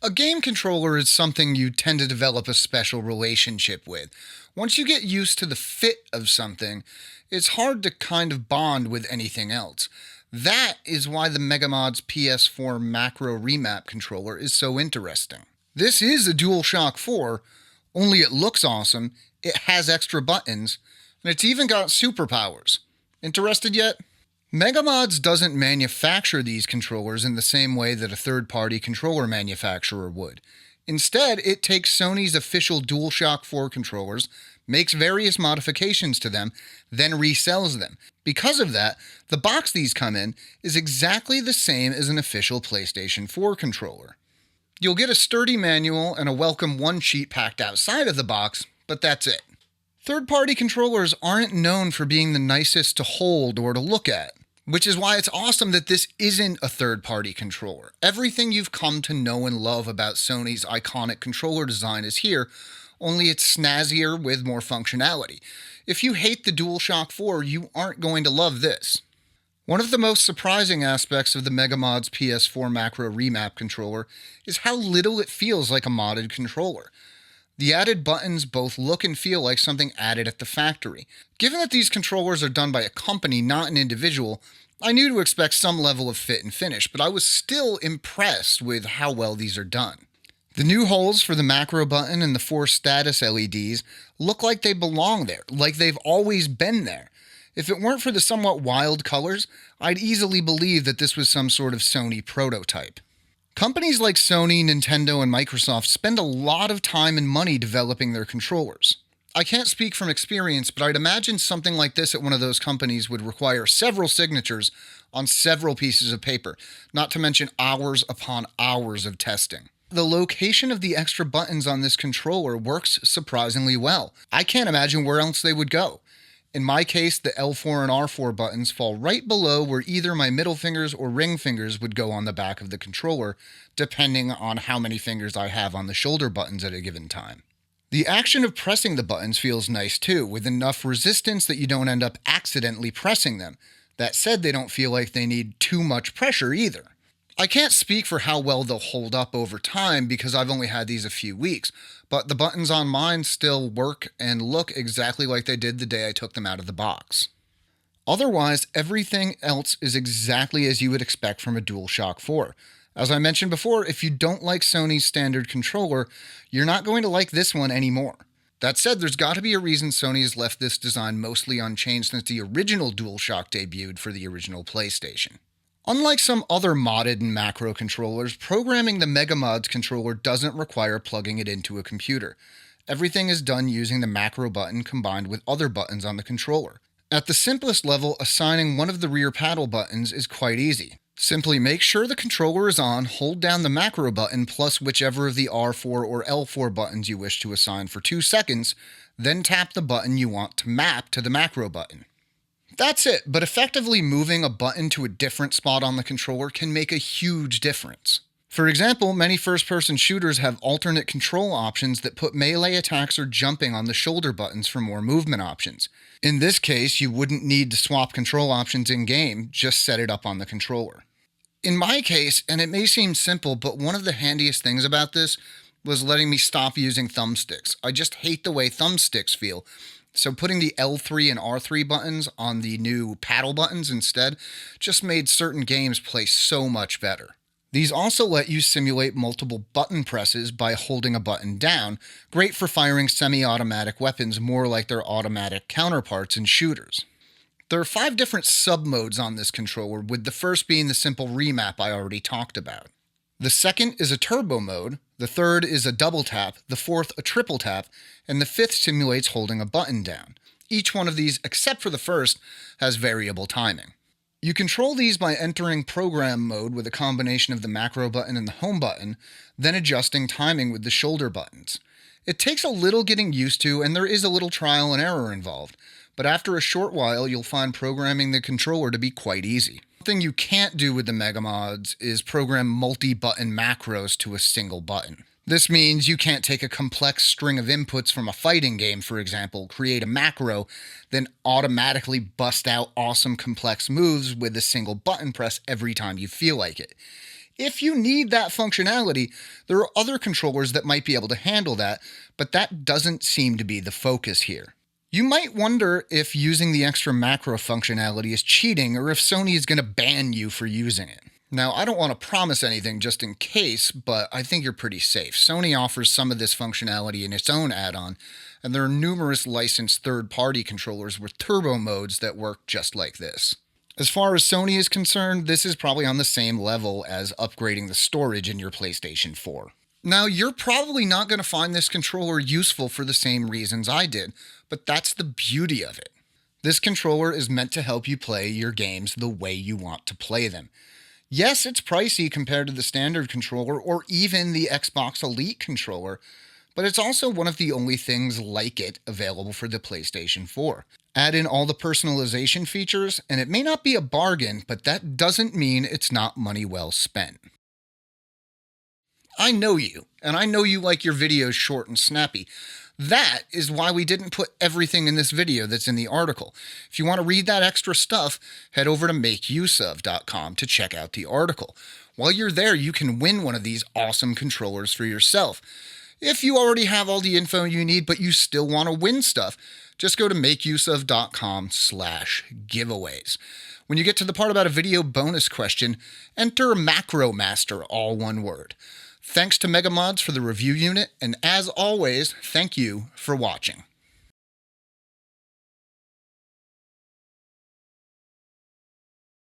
A game controller is something you tend to develop a special relationship with. Once you get used to the fit of something, it's hard to kind of bond with anything else. That is why the Mega Modz PS4 macro remap controller is so interesting. This is a DualShock 4, only it looks awesome, it has extra buttons, and it's even got superpowers. Interested yet? Mega Modz doesn't manufacture these controllers in the same way that a third-party controller manufacturer would. Instead, it takes Sony's official DualShock 4 controllers, makes various modifications to them, then resells them. Because of that, the box these come in is exactly the same as an official PlayStation 4 controller. You'll get a sturdy manual and a welcome one-sheet packed outside of the box, but that's it. Third-party controllers aren't known for being the nicest to hold or to look at, which is why it's awesome that this isn't a third-party controller. Everything you've come to know and love about Sony's iconic controller design is here, only it's snazzier with more functionality. If you hate the DualShock 4, you aren't going to love this. One of the most surprising aspects of the Mega Modz PS4 Macro Remap controller is how little it feels like a modded controller. The added buttons both look and feel like something added at the factory. Given that these controllers are done by a company, not an individual, I knew to expect some level of fit and finish, but I was still impressed with how well these are done. The new holes for the macro button and the 4 status LEDs look like they belong there, like they've always been there. If it weren't for the somewhat wild colors, I'd easily believe that this was some sort of Sony prototype. Companies like Sony, Nintendo, and Microsoft spend a lot of time and money developing their controllers. I can't speak from experience, but I'd imagine something like this at one of those companies would require several signatures on several pieces of paper, not to mention hours upon hours of testing. The location of the extra buttons on this controller works surprisingly well. I can't imagine where else they would go. In my case, the L4 and R4 buttons fall right below where either my middle fingers or ring fingers would go on the back of the controller, depending on how many fingers I have on the shoulder buttons at a given time. The action of pressing the buttons feels nice too, with enough resistance that you don't end up accidentally pressing them. That said, they don't feel like they need too much pressure either. I can't speak for how well they'll hold up over time because I've only had these a few weeks, but the buttons on mine still work and look exactly like they did the day I took them out of the box. Otherwise, everything else is exactly as you would expect from a DualShock 4. As I mentioned before, if you don't like Sony's standard controller, you're not going to like this one anymore. That said, there's got to be a reason Sony has left this design mostly unchanged since the original DualShock debuted for the original PlayStation. Unlike some other modded and macro controllers, programming the Mega Modz controller doesn't require plugging it into a computer. Everything is done using the macro button combined with other buttons on the controller. At the simplest level, assigning one of the rear paddle buttons is quite easy. Simply make sure the controller is on, hold down the macro button plus whichever of the R4 or L4 buttons you wish to assign for 2 seconds, then tap the button you want to map to the macro button. That's it, but effectively moving a button to a different spot on the controller can make a huge difference. For example, many first-person shooters have alternate control options that put melee attacks or jumping on the shoulder buttons for more movement options. In this case, you wouldn't need to swap control options in-game, just set it up on the controller. In my case, and it may seem simple, but one of the handiest things about this was letting me stop using thumbsticks. I just hate the way thumbsticks feel. So putting the L3 and R3 buttons on the new paddle buttons instead just made certain games play so much better. These also let you simulate multiple button presses by holding a button down, great for firing semi-automatic weapons more like their automatic counterparts in shooters. There are 5 different sub-modes on this controller, with the first being the simple remap I already talked about. The second is a turbo mode, the third is a double tap, the fourth a triple tap, and the fifth simulates holding a button down. Each one of these, except for the first, has variable timing. You control these by entering program mode with a combination of the macro button and the home button, then adjusting timing with the shoulder buttons. It takes a little getting used to, and there is a little trial and error involved, but after a short while you'll find programming the controller to be quite easy. Something you can't do with the Mega Modz is program multi-button macros to a single button. This means you can't take a complex string of inputs from a fighting game, for example, create a macro, then automatically bust out awesome complex moves with a single button press every time you feel like it. If you need that functionality, there are other controllers that might be able to handle that, but that doesn't seem to be the focus here. You might wonder if using the extra macro functionality is cheating or if Sony is going to ban you for using it. Now, I don't want to promise anything just in case, but I think you're pretty safe. Sony offers some of this functionality in its own add-on, and there are numerous licensed third-party controllers with turbo modes that work just like this. As far as Sony is concerned, this is probably on the same level as upgrading the storage in your PlayStation 4. Now, you're probably not going to find this controller useful for the same reasons I did, but that's the beauty of it. This controller is meant to help you play your games the way you want to play them. Yes, it's pricey compared to the standard controller or even the Xbox Elite controller, but it's also one of the only things like it available for the PlayStation 4. Add in all the personalization features, and it may not be a bargain, but that doesn't mean it's not money well spent. I know you, and I know you like your videos short and snappy. That is why we didn't put everything in this video that's in the article. If you want to read that extra stuff, head over to makeuseof.com to check out the article. While you're there, you can win one of these awesome controllers for yourself. If you already have all the info you need, but you still want to win stuff, just go to makeuseof.com/giveaways. When you get to the part about a video bonus question, enter Macro Master, all one word. Thanks to Mega Modz for the review unit, and as always, thank you for watching.